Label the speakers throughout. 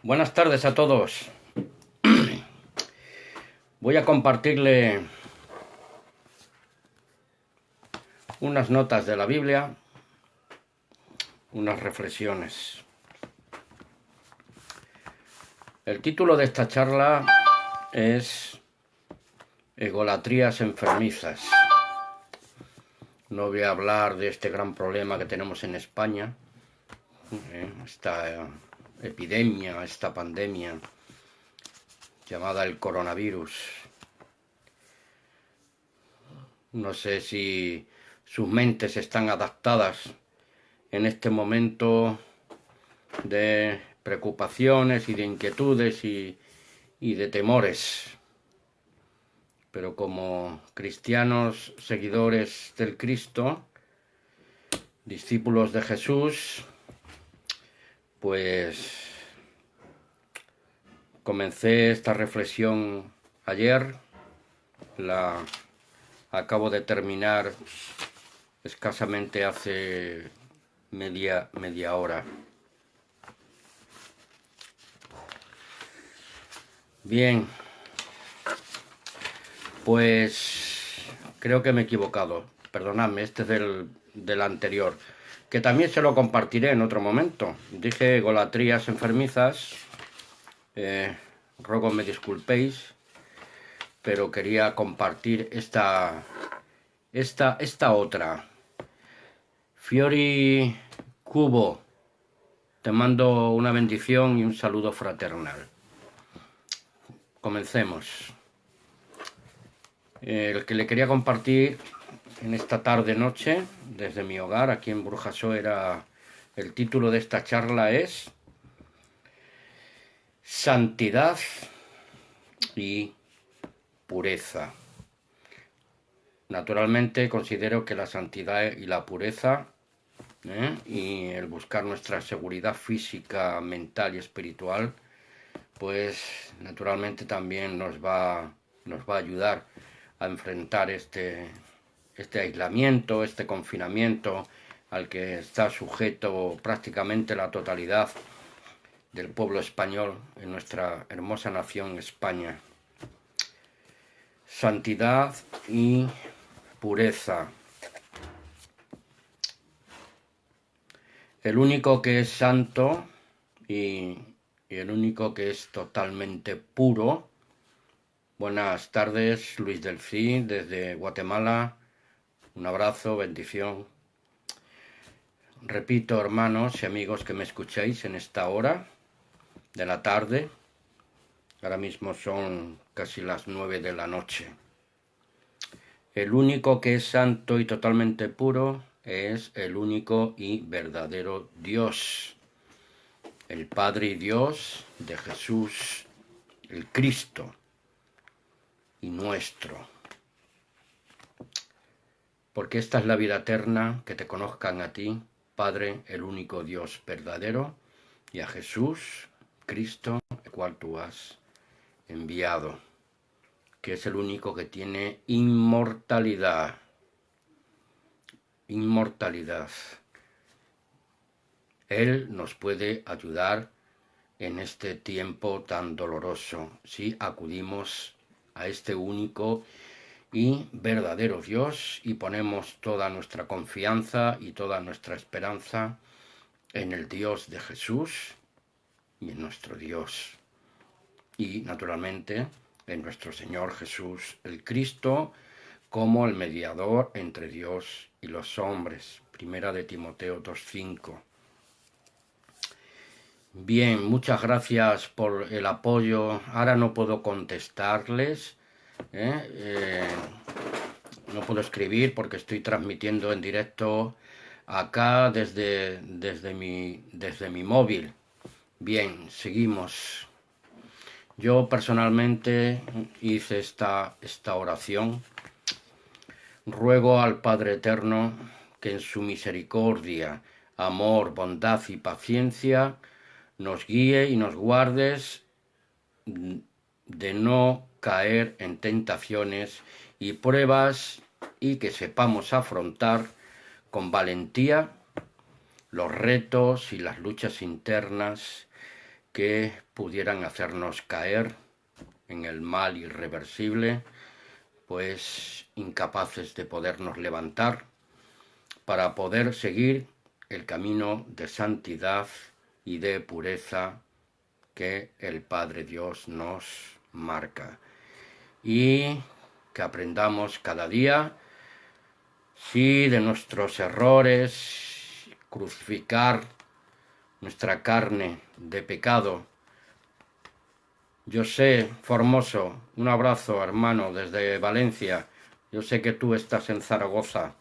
Speaker 1: Buenas tardes a todos. Voy a compartirle unas notas de la Biblia, unas reflexiones. El título de esta charla es Egolatrías enfermizas. No voy a hablar de este gran problema que tenemos en España, esta epidemia, esta pandemia llamada el coronavirus. No sé si sus mentes están adaptadas en este momento de preocupaciones y de inquietudes y de temores. Pero como cristianos seguidores del Cristo, discípulos de Jesús, pues comencé esta reflexión ayer, la acabo de terminar escasamente hace media hora. Bien, pues creo que me he equivocado. Perdonadme, este es del anterior, que también se lo compartiré en otro momento. Dije egolatrías enfermizas, ruego me disculpéis, pero quería compartir esta otra. Fiori Cubo, te mando una bendición y un saludo fraternal. Comencemos. El que le quería compartir en esta tarde-noche, desde mi hogar, aquí en Burjasó, el título de esta charla es Santidad y pureza. Naturalmente considero que la santidad y la pureza y el buscar nuestra seguridad física, mental y espiritual, pues naturalmente también nos va a ayudar a enfrentar este aislamiento, este confinamiento al que está sujeto prácticamente la totalidad del pueblo español en nuestra hermosa nación España. Santidad y pureza. El único que es santo y el único que es totalmente puro. Buenas tardes, Luis Delfí, desde Guatemala. Un abrazo, bendición. Repito, hermanos y amigos que me escucháis en esta hora de la tarde. Ahora mismo son casi las 9 de la noche. El único que es santo y totalmente puro es el único y verdadero Dios, el Padre y Dios de Jesús, el Cristo y nuestro. Porque esta es la vida eterna, que te conozcan a ti, Padre, el único Dios verdadero, y a Jesús, Cristo, el cual tú has enviado, que es el único que tiene inmortalidad. Inmortalidad. Él nos puede ayudar en este tiempo tan doloroso si acudimos a este único y verdadero Dios y ponemos toda nuestra confianza y toda nuestra esperanza en el Dios de Jesús y en nuestro Dios. Y naturalmente en nuestro Señor Jesús el Cristo como el mediador entre Dios y los hombres. Primera de Timoteo 2:5. Bien, muchas gracias por el apoyo. Ahora no puedo contestarles, no puedo escribir porque estoy transmitiendo en directo acá desde mi móvil. Bien, seguimos. Yo personalmente hice esta oración. Ruego al Padre Eterno que en su misericordia, amor, bondad y paciencia nos guíe y nos guardes de no caer en tentaciones y pruebas y que sepamos afrontar con valentía los retos y las luchas internas que pudieran hacernos caer en el mal irreversible, pues incapaces de podernos levantar para poder seguir el camino de santidad y de pureza que el Padre Dios nos marca. Y que aprendamos cada día, sí, de nuestros errores, crucificar nuestra carne de pecado. Yo sé, Formoso, un abrazo, hermano, desde Valencia. Yo sé que tú estás en Zaragoza.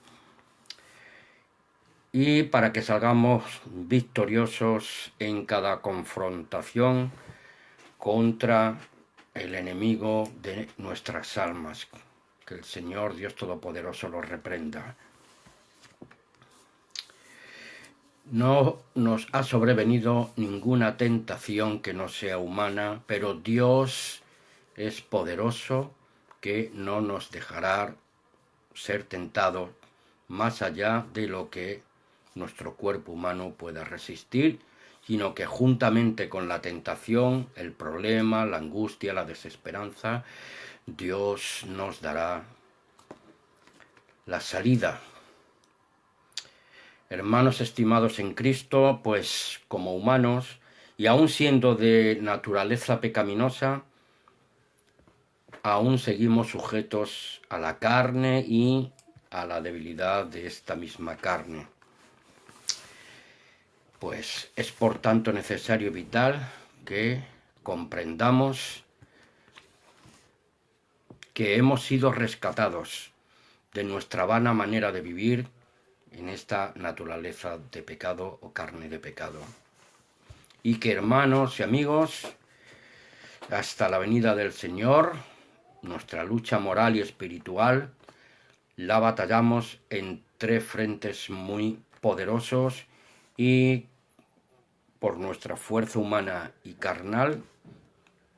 Speaker 1: Y para que salgamos victoriosos en cada confrontación contra el enemigo de nuestras almas. Que el Señor Dios Todopoderoso lo reprenda. No nos ha sobrevenido ninguna tentación que no sea humana, pero Dios es poderoso, que no nos dejará ser tentados más allá de lo que nuestro cuerpo humano pueda resistir, sino que juntamente con la tentación, el problema, la angustia, la desesperanza, Dios nos dará la salida. Hermanos estimados en Cristo, pues como humanos, y aun siendo de naturaleza pecaminosa, aún seguimos sujetos a la carne y a la debilidad de esta misma carne. Pues es por tanto necesario y vital que comprendamos que hemos sido rescatados de nuestra vana manera de vivir en esta naturaleza de pecado o carne de pecado. Y que, hermanos y amigos, hasta la venida del Señor, nuestra lucha moral y espiritual la batallamos en tres frentes muy poderosos, y por nuestra fuerza humana y carnal,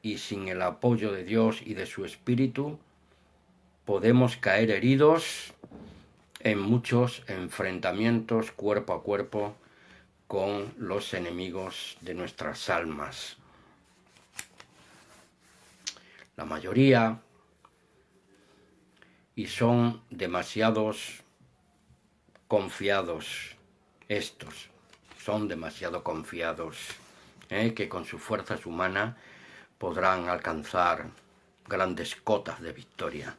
Speaker 1: y sin el apoyo de Dios y de su Espíritu, podemos caer heridos en muchos enfrentamientos cuerpo a cuerpo con los enemigos de nuestras almas. La mayoría, y son demasiados confiados estos, son demasiado confiados, que con sus fuerzas humanas podrán alcanzar grandes cotas de victoria.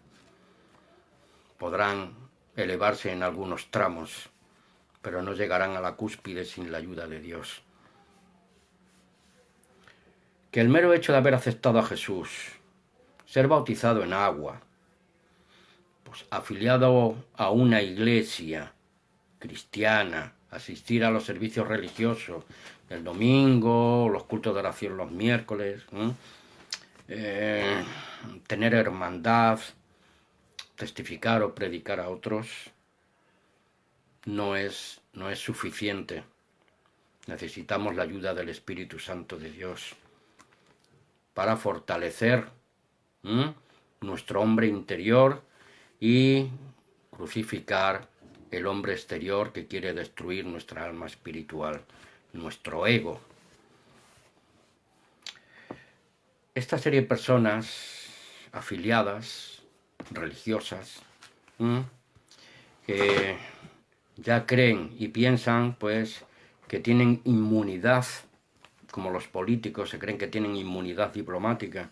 Speaker 1: Podrán elevarse en algunos tramos, pero no llegarán a la cúspide sin la ayuda de Dios. Que el mero hecho de haber aceptado a Jesús, ser bautizado en agua, pues afiliado a una iglesia cristiana, asistir a los servicios religiosos el domingo, los cultos de oración los miércoles, tener hermandad, testificar o predicar a otros, no es suficiente. Necesitamos la ayuda del Espíritu Santo de Dios para fortalecer nuestro hombre interior y crucificar el hombre exterior que quiere destruir nuestra alma espiritual, nuestro ego. Esta serie de personas afiliadas, religiosas, que ya creen y piensan pues que tienen inmunidad, como los políticos se creen que tienen inmunidad diplomática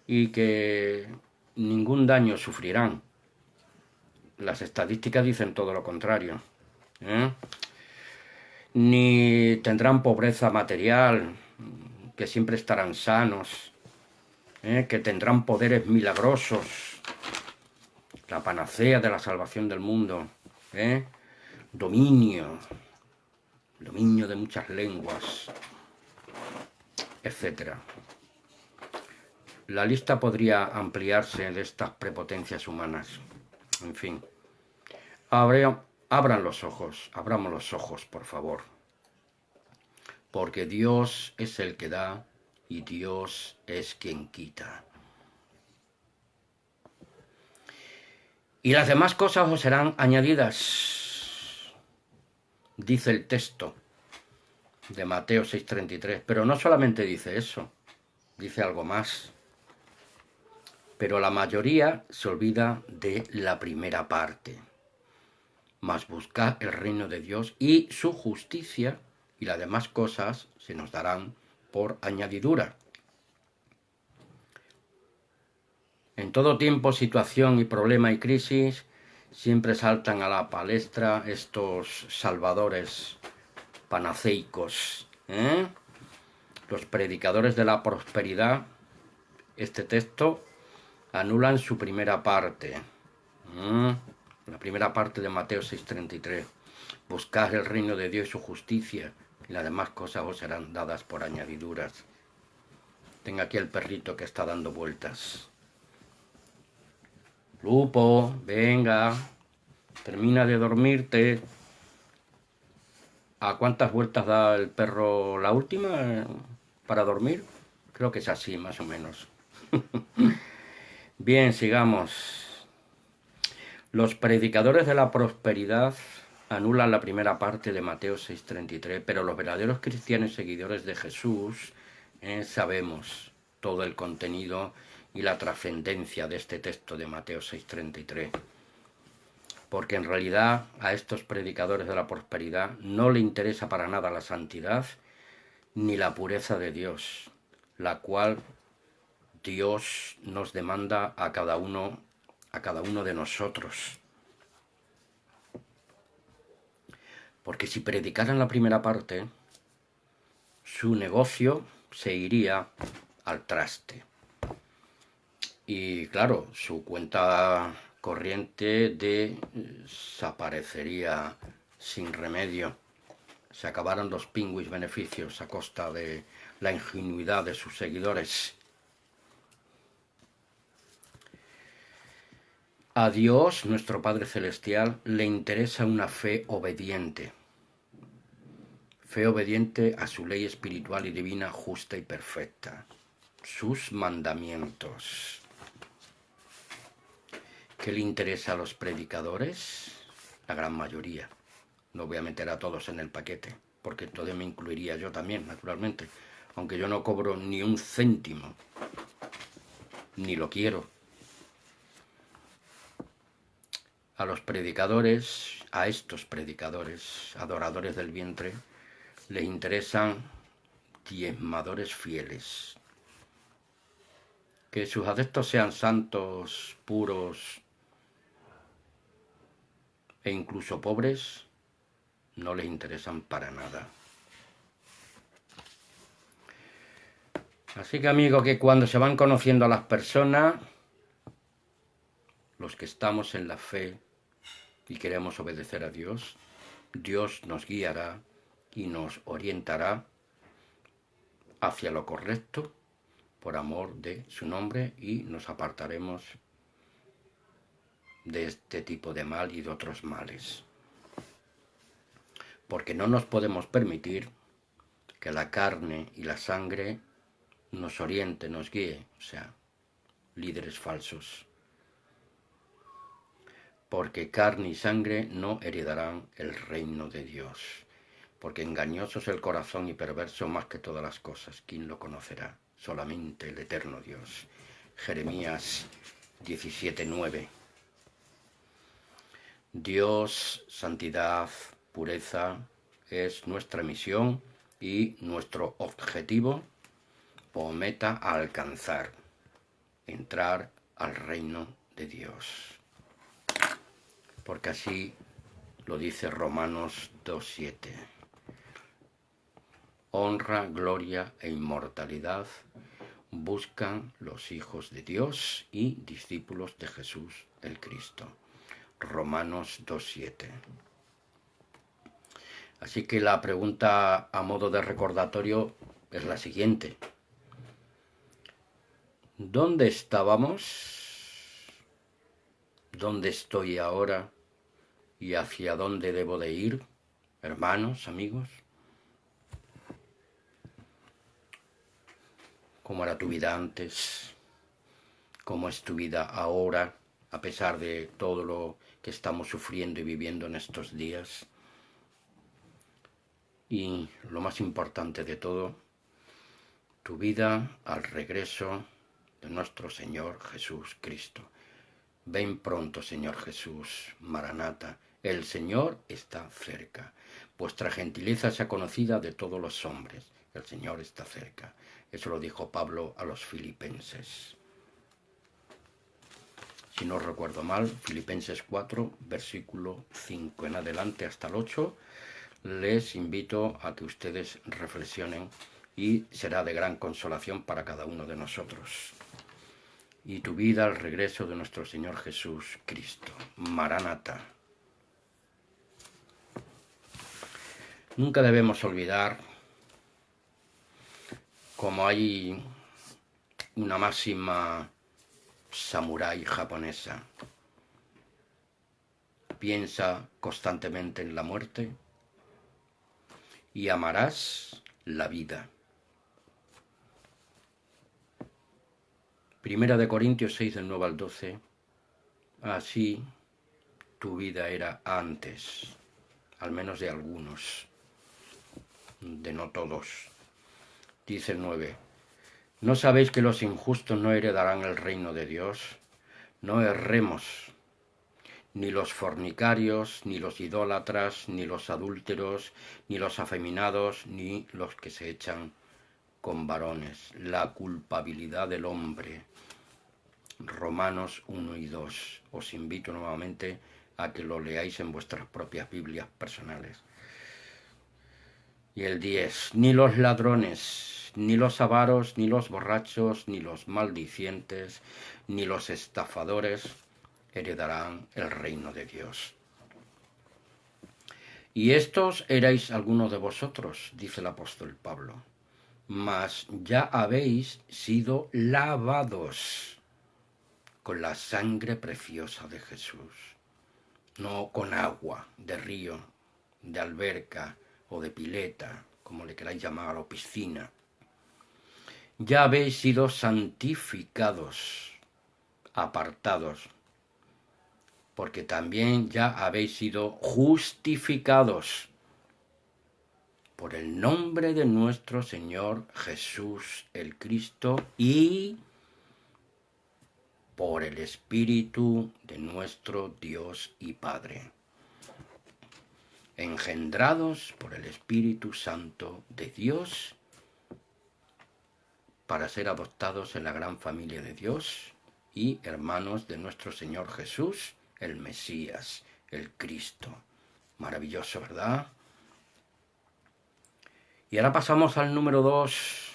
Speaker 1: y que ningún daño sufrirán. Las estadísticas dicen todo lo contrario, ni tendrán pobreza material, que siempre estarán sanos, que tendrán poderes milagrosos, la panacea de la salvación del mundo, dominio de muchas lenguas, etc. La lista podría ampliarse de estas prepotencias humanas. En fin, abran los ojos, abramos los ojos, por favor, porque Dios es el que da y Dios es quien quita. Y las demás cosas os serán añadidas, dice el texto. de Mateo 6:33. Pero no solamente dice eso, dice algo más. Pero la mayoría se olvida de la primera parte. Mas buscad el reino de Dios y su justicia, y las demás cosas se nos darán por añadidura. En todo tiempo, situación y problema y crisis, siempre saltan a la palestra estos salvadores panaceicos, los predicadores de la prosperidad. Este texto anulan su primera parte, la primera parte de Mateo 6:33. Buscad el reino de Dios y su justicia, y las demás cosas os serán dadas por añadiduras. Tengo aquí el perrito que está dando vueltas. Lupo, venga, termina de dormirte. ¿A cuántas vueltas da el perro la última para dormir? Creo que es así, más o menos. Bien, sigamos. Los predicadores de la prosperidad anulan la primera parte de Mateo 6:33, pero los verdaderos cristianos seguidores de Jesús sabemos todo el contenido y la trascendencia de este texto de Mateo 6:33. Porque en realidad a estos predicadores de la prosperidad no le interesa para nada la santidad ni la pureza de Dios, la cual Dios nos demanda a cada uno de nosotros. Porque si predicaran la primera parte, su negocio se iría al traste. Y claro, su cuenta corriente desaparecería sin remedio. Se acabaron los pingüis beneficios a costa de la ingenuidad de sus seguidores. A Dios, nuestro Padre Celestial, le interesa una fe obediente. Fe obediente a su ley espiritual y divina, justa y perfecta. Sus mandamientos. ¿Qué le interesa a los predicadores? La gran mayoría. No voy a meter a todos en el paquete, porque entonces me incluiría yo también, naturalmente. Aunque yo no cobro ni un céntimo, ni lo quiero. A los predicadores, a estos predicadores, adoradores del vientre, les interesan diezmadores fieles. Que sus adeptos sean santos, puros e incluso pobres, no les interesan para nada. Así que, amigo, que cuando se van conociendo a las personas, los que estamos en la fe y queremos obedecer a Dios, Dios nos guiará y nos orientará hacia lo correcto por amor de su nombre, y nos apartaremos de este tipo de mal y de otros males. Porque no nos podemos permitir que la carne y la sangre nos oriente, nos guíe, o sea, líderes falsos. Porque carne y sangre no heredarán el reino de Dios. Porque engañoso es el corazón y perverso más que todas las cosas. ¿Quién lo conocerá? Solamente el eterno Dios. Jeremías 17:9. Dios, santidad, pureza es nuestra misión y nuestro objetivo o meta a alcanzar. Entrar al reino de Dios. Porque así lo dice Romanos 2:7. Honra, gloria e inmortalidad buscan los hijos de Dios y discípulos de Jesús el Cristo. Romanos 2:7. Así que la pregunta a modo de recordatorio es la siguiente. ¿Dónde estábamos? ¿Dónde estoy ahora? ¿Y hacia dónde debo de ir? Hermanos, amigos. ¿Cómo era tu vida antes? ¿Cómo es tu vida ahora, a pesar de todo lo que estamos sufriendo y viviendo en estos días? y lo más importante de todo, tu vida al regreso de nuestro Señor Jesús Cristo. Ven pronto, Señor Jesús, Maranata, el Señor está cerca. Vuestra gentileza sea conocida de todos los hombres, el Señor está cerca. Eso lo dijo Pablo a los filipenses. Si no recuerdo mal, Filipenses 4, versículo 5 en adelante hasta el 8, les invito a que ustedes reflexionen y será de gran consolación para cada uno de nosotros. Y tu vida al regreso de nuestro Señor Jesús Cristo. Maranata. Nunca debemos olvidar, como hay una máxima samurái japonesa, piensa constantemente en la muerte y amarás la vida. Primera de Corintios 6, del 9 al 12, así tu vida era antes, al menos de algunos, de no todos. Dice el 9, ¿no sabéis que los injustos no heredarán el reino de Dios? No erremos, ni los fornicarios, ni los idólatras, ni los adúlteros, ni los afeminados, ni los que se echan con varones. La culpabilidad del hombre. Romanos 1 y 2. Os invito nuevamente a que lo leáis en vuestras propias Biblias personales. Y el 10. Ni los ladrones, ni los avaros, ni los borrachos, ni los maldicientes, ni los estafadores heredarán el reino de Dios. Y estos erais algunos de vosotros, dice el apóstol Pablo, mas ya habéis sido lavados con la sangre preciosa de Jesús, no con agua de río, de alberca o de pileta, como le queráis llamar, o piscina. Ya habéis sido santificados, apartados, porque también ya habéis sido justificados por el nombre de nuestro Señor Jesús el Cristo y por el Espíritu de nuestro Dios y Padre, engendrados por el Espíritu Santo de Dios para ser adoptados en la gran familia de Dios y hermanos de nuestro Señor Jesús, el Mesías, el Cristo. Maravilloso, ¿verdad? Y ahora pasamos al número 2,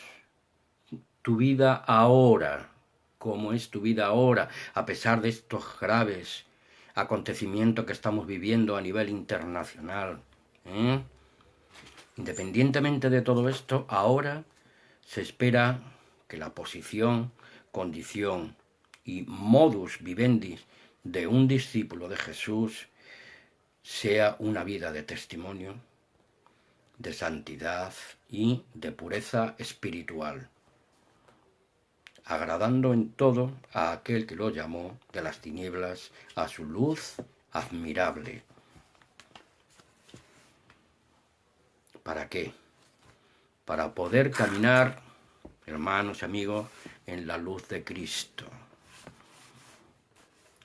Speaker 1: tu vida ahora. ¿Cómo es tu vida ahora, a pesar de estos graves acontecimientos que estamos viviendo a nivel internacional? Independientemente de todo esto, ahora se espera que la posición, condición y modus vivendi de un discípulo de Jesús sea una vida de testimonio, de santidad y de pureza espiritual, agradando en todo a aquel que lo llamó de las tinieblas a su luz admirable. ¿Para qué? Para poder caminar, hermanos y amigos, en la luz de Cristo.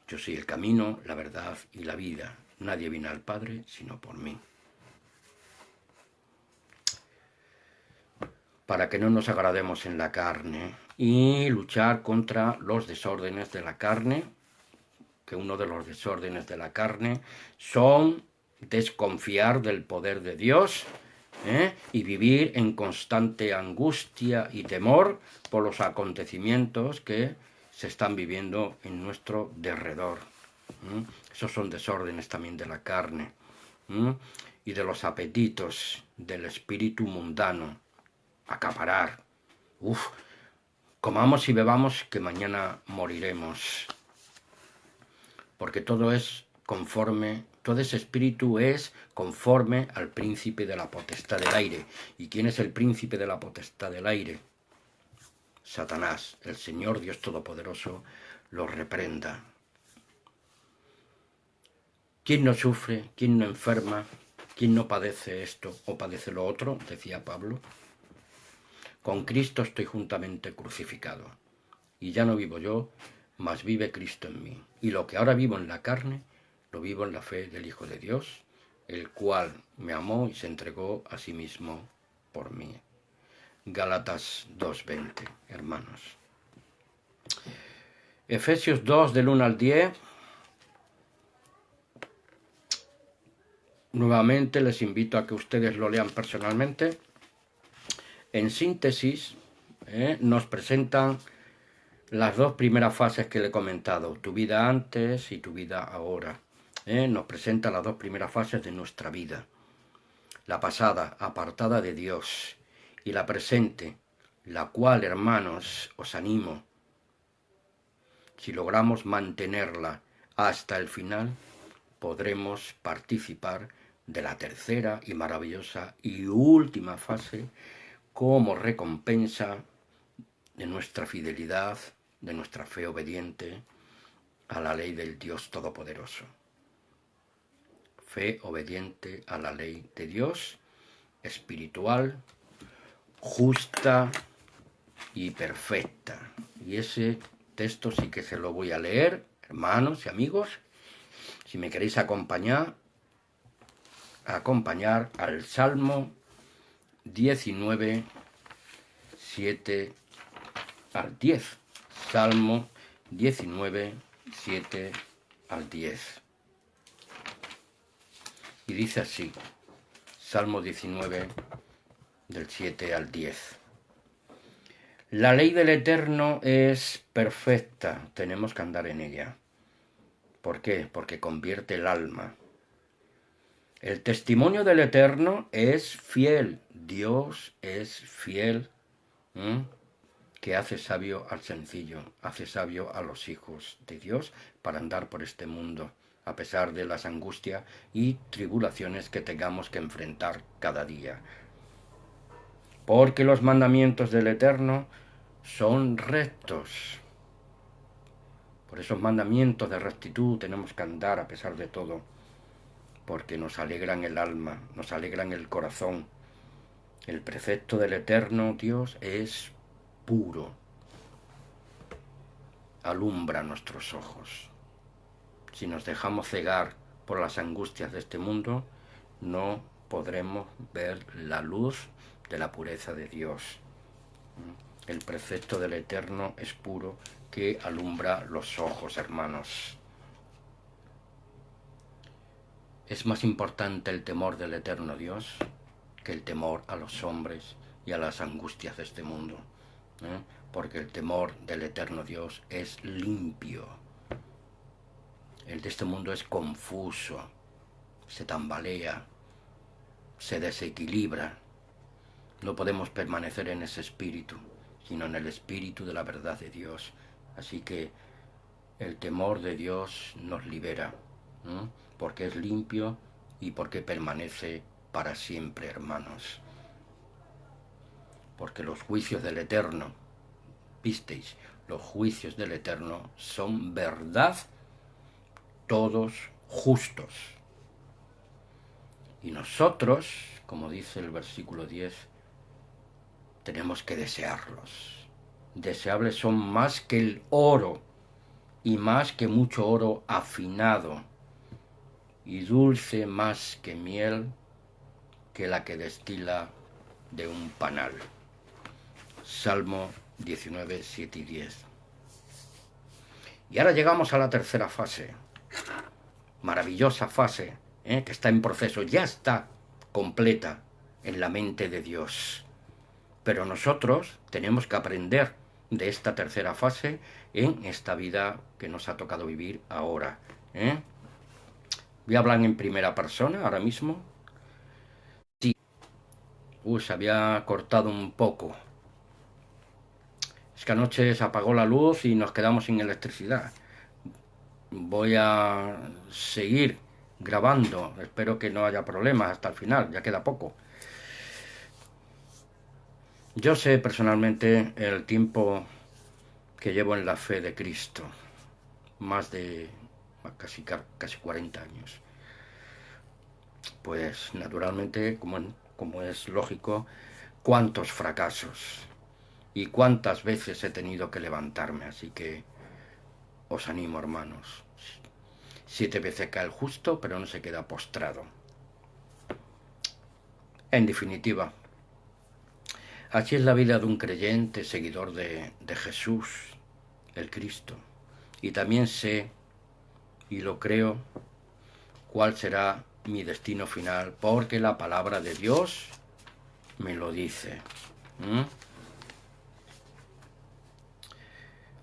Speaker 1: Yo soy el camino, la verdad y la vida. Nadie viene al Padre sino por mí. Para que no nos agrademos en la carne y luchar contra los desórdenes de la carne, que uno de los desórdenes de la carne son desconfiar del poder de Dios, y vivir en constante angustia y temor por los acontecimientos que se están viviendo en nuestro derredor. Esos son desórdenes también de la carne y de los apetitos del espíritu mundano. Acaparar. Comamos y bebamos que mañana moriremos. Porque todo es conforme, todo ese espíritu es conforme al príncipe de la potestad del aire. ¿Y quién es el príncipe de la potestad del aire? Satanás. El Señor Dios Todopoderoso lo reprenda. ¿Quién no sufre? ¿Quién no enferma? ¿Quién no padece esto o padece lo otro? Decía Pablo. Con Cristo estoy juntamente crucificado. Y ya no vivo yo, mas vive Cristo en mí. Y lo que ahora vivo en la carne, lo vivo en la fe del Hijo de Dios, el cual me amó y se entregó a sí mismo por mí. Gálatas 2:20, hermanos. Efesios 2, del 1 al 10. Nuevamente les invito a que ustedes lo lean personalmente. En síntesis, nos presentan las dos primeras fases que le he comentado, tu vida antes y tu vida ahora. Nos presenta las dos primeras fases de nuestra vida. La pasada, apartada de Dios, y la presente, la cual, hermanos, os animo, si logramos mantenerla hasta el final, podremos participar de la tercera y maravillosa y última fase como recompensa de nuestra fidelidad, de nuestra fe obediente a la ley del Dios Todopoderoso. Fe obediente a la ley de Dios, espiritual, justa y perfecta. Y ese texto sí que se lo voy a leer, hermanos y amigos. Si me queréis acompañar al Salmo 19, 7 al 10. Salmo 19, 7 al 10. Y dice así, Salmo 19, del 7 al 10. La ley del Eterno es perfecta, tenemos que andar en ella. ¿Por qué? Porque convierte el alma. El testimonio del Eterno es fiel, Dios es fiel, que hace sabio al sencillo, hace sabio a los hijos de Dios para andar por este mundo, a pesar de las angustias y tribulaciones que tengamos que enfrentar cada día. Porque los mandamientos del Eterno son rectos. Por esos mandamientos de rectitud tenemos que andar a pesar de todo, porque nos alegran el alma, nos alegran el corazón. El precepto del Eterno Dios es puro, alumbra nuestros ojos. Si nos dejamos cegar por las angustias de este mundo, no podremos ver la luz de la pureza de Dios. El precepto del Eterno es puro, que alumbra los ojos, hermanos. Es más importante el temor del Eterno Dios que el temor a los hombres y a las angustias de este mundo, porque el temor del Eterno Dios es limpio. El de este mundo es confuso, se tambalea, se desequilibra. No podemos permanecer en ese espíritu, sino en el espíritu de la verdad de Dios. Así que el temor de Dios nos libera, porque es limpio y porque permanece para siempre, hermanos. Porque los juicios del Eterno, visteis, los juicios del Eterno son verdad, todos justos. Y nosotros, como dice el versículo 10, tenemos que desearlos. Deseables son más que el oro, y más que mucho oro afinado, y dulce más que miel, que la que destila de un panal. Salmo 19, 7 y 10. Y ahora llegamos a la tercera fase, maravillosa fase, que está en proceso, ya está completa en la mente de Dios. Pero nosotros tenemos que aprender de esta tercera fase en esta vida que nos ha tocado vivir ahora. Voy a hablar en primera persona ahora mismo. Sí. Se había cortado un poco. Es que anoche se apagó la luz y nos quedamos sin electricidad. Voy a seguir grabando. Espero que no haya problemas hasta el final. Ya queda poco. Yo sé personalmente el tiempo que llevo en la fe de Cristo. Más de casi 40 años. pues naturalmente, como es lógico, cuántos fracasos y cuántas veces he tenido que levantarme. Así que os animo, hermanos. 7 veces cae el justo, pero no se queda postrado. En definitiva, así es la vida de un creyente, seguidor de Jesús, el Cristo. Y también sé, y lo creo, cuál será mi destino final, porque la palabra de Dios me lo dice.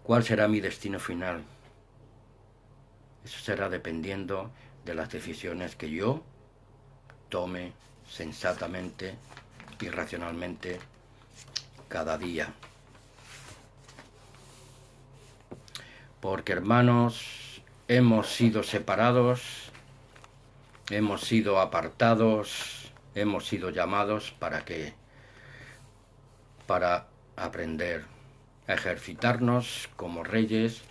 Speaker 1: ¿Cuál será mi destino final? Eso será dependiendo de las decisiones que yo tome sensatamente y racionalmente cada día. Porque, hermanos, hemos sido separados, hemos sido apartados, hemos sido llamados ¿para qué? Para aprender a ejercitarnos como reyes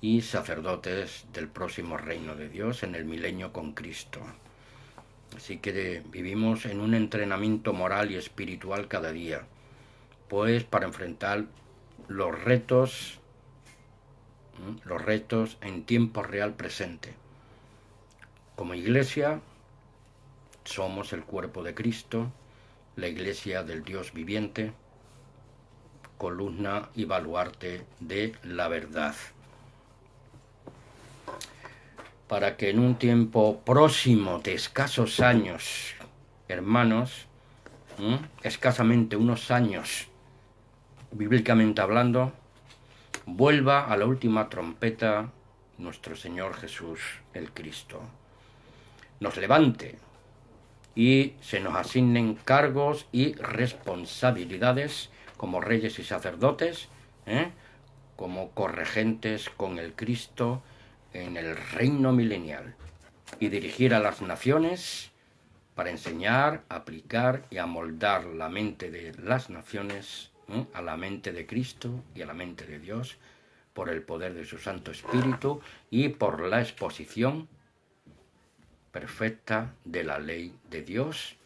Speaker 1: y sacerdotes del próximo reino de Dios en el milenio con Cristo. Así que vivimos en un entrenamiento moral y espiritual cada día, pues para enfrentar los retos en tiempo real presente. Como iglesia, somos el cuerpo de Cristo, la iglesia del Dios viviente, columna y baluarte de la verdad. Para que en un tiempo próximo de escasos años, hermanos, escasamente unos años, bíblicamente hablando, vuelva a la última trompeta nuestro Señor Jesús el Cristo. Nos levante y se nos asignen cargos y responsabilidades como reyes y sacerdotes, como corregentes con el Cristo en el reino milenial, y dirigir a las naciones para enseñar, aplicar y amoldar la mente de las naciones a la mente de Cristo y a la mente de Dios por el poder de su Santo Espíritu y por la exposición perfecta de la ley de Dios,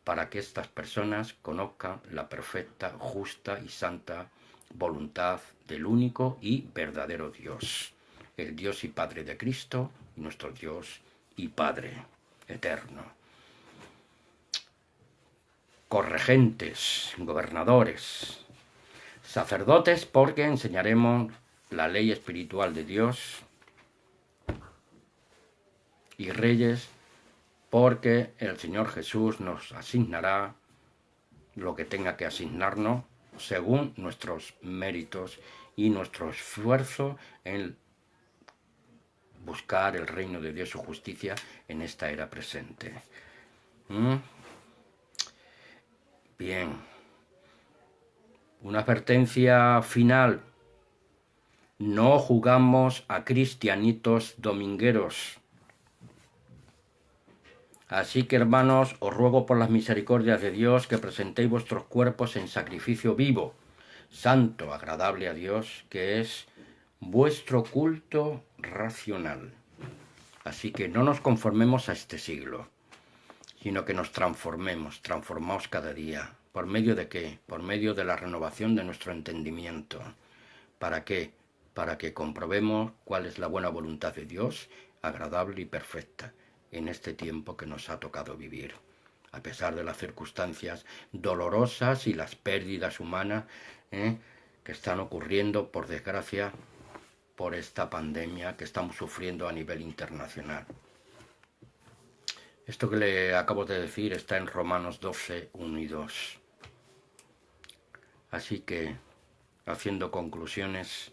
Speaker 1: para que estas personas conozcan la perfecta, justa y santa voluntad del único y verdadero Dios, el Dios y Padre de Cristo, y nuestro Dios y Padre eterno. Corregentes, gobernadores, sacerdotes, porque enseñaremos la ley espiritual de Dios, y reyes, porque el Señor Jesús nos asignará lo que tenga que asignarnos según nuestros méritos y nuestro esfuerzo en buscar el reino de Dios y su justicia en esta era presente. Bien. Una advertencia final. No jugamos a cristianitos domingueros. Así que, hermanos, os ruego por las misericordias de Dios que presentéis vuestros cuerpos en sacrificio vivo, santo, agradable a Dios, que es vuestro culto racional. Así que no nos conformemos a este siglo, sino que nos transformaos cada día. ¿Por medio de qué? Por medio de la renovación de nuestro entendimiento. ¿Para qué? Para que comprobemos cuál es la buena voluntad de Dios, agradable y perfecta, en este tiempo que nos ha tocado vivir, a pesar de las circunstancias dolorosas y las pérdidas humanas que están ocurriendo, por desgracia, por esta pandemia que estamos sufriendo a nivel internacional. Esto que le acabo de decir está en Romanos 12, 1 y 2. Así que, haciendo conclusiones,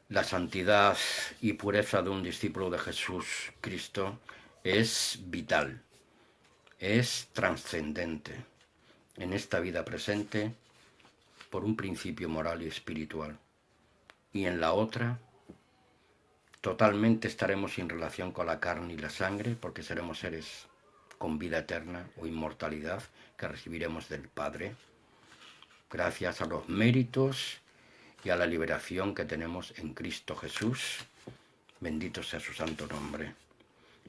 Speaker 1: la santidad y pureza de un discípulo de Jesús Cristo es vital, es trascendente en esta vida presente por un principio moral y espiritual. Y en la otra, totalmente estaremos sin relación con la carne y la sangre, porque seremos seres con vida eterna o inmortalidad que recibiremos del Padre, gracias a los méritos y a la liberación que tenemos en Cristo Jesús. Bendito sea su santo nombre.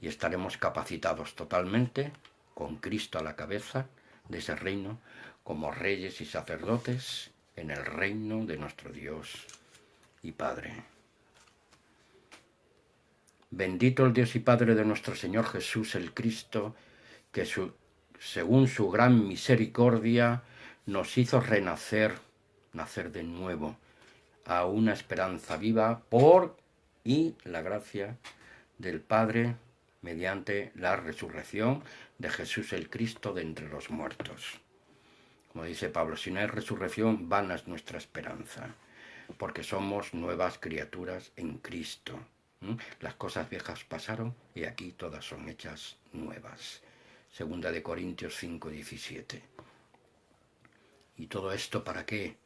Speaker 1: y estaremos capacitados totalmente, con Cristo a la cabeza de ese reino, como reyes y sacerdotes en el reino de nuestro Dios y Padre. Bendito el Dios y Padre de nuestro Señor Jesús el Cristo, que según su gran misericordia nos hizo nacer de nuevo, a una esperanza viva por y la gracia del Padre mediante la resurrección de Jesús el Cristo de entre los muertos. Como dice Pablo, si no hay resurrección, vana es nuestra esperanza, porque somos nuevas criaturas en Cristo. Las cosas viejas pasaron y aquí todas son hechas nuevas. Segunda de Corintios 5:17. ¿Y todo esto para qué?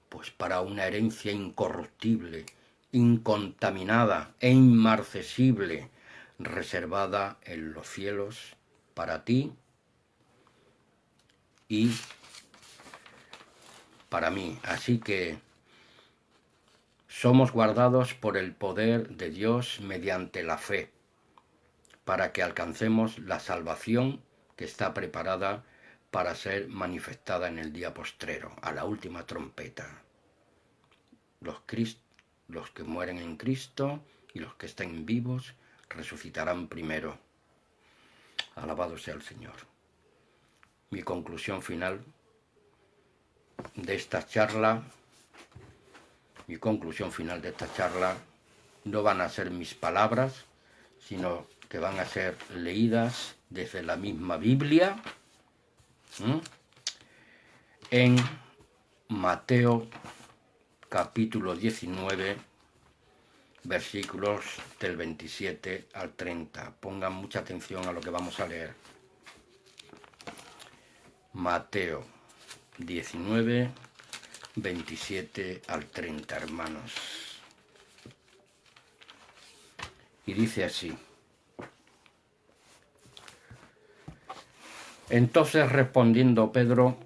Speaker 1: Pues para una herencia incorruptible, incontaminada e inmarcesible, reservada en los cielos para ti y para mí. Así que somos guardados por el poder de Dios mediante la fe, para que alcancemos la salvación que está preparada para ser manifestada en el día postrero, a la última trompeta. Los que mueren en Cristo y los que estén vivos resucitarán primero. Alabado sea el Señor. Mi conclusión final de esta charla, no van a ser mis palabras, sino que van a ser leídas desde la misma Biblia, en Mateo capítulo 19, versículos del 27 al 30. Pongan mucha atención a lo que vamos a leer. Mateo 19, 27 al 30, hermanos. Y dice así: Entonces respondiendo Pedro,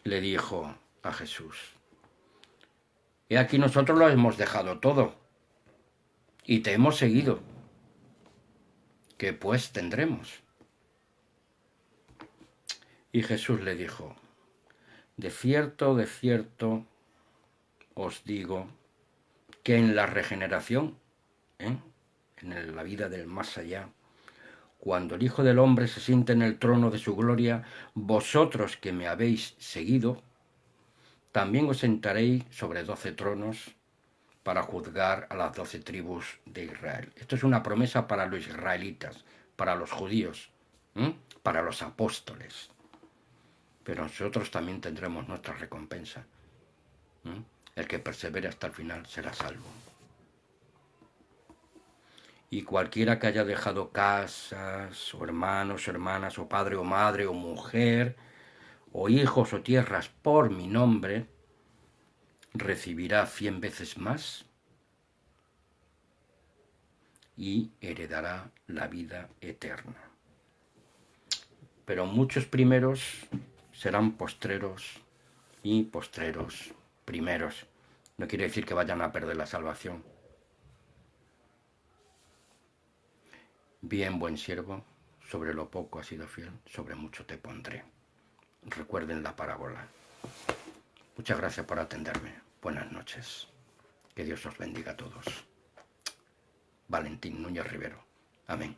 Speaker 1: le dijo a Jesús: He aquí nosotros lo hemos dejado todo y te hemos seguido. ¿Qué pues tendremos? Y Jesús le dijo: de cierto os digo que en la regeneración, en la vida del más allá, cuando el Hijo del Hombre se siente en el trono de su gloria, vosotros que me habéis seguido, también os sentaréis sobre 12 tronos para juzgar a las 12 tribus de Israel. Esto es una promesa para los israelitas, para los judíos, para los apóstoles. Pero nosotros también tendremos nuestra recompensa. El que persevere hasta el final será salvo. Y cualquiera que haya dejado casas, o hermanos, o hermanas, o padre, o madre, o mujer, o hijos, o tierras por mi nombre, recibirá 100 veces más y heredará la vida eterna. Pero muchos primeros serán postreros y postreros primeros. No quiere decir que vayan a perder la salvación. Bien, buen siervo, sobre lo poco has sido fiel, sobre mucho te pondré. Recuerden la parábola. Muchas gracias por atenderme. Buenas noches. Que Dios os bendiga a todos. Valentín Núñez Rivero. Amén.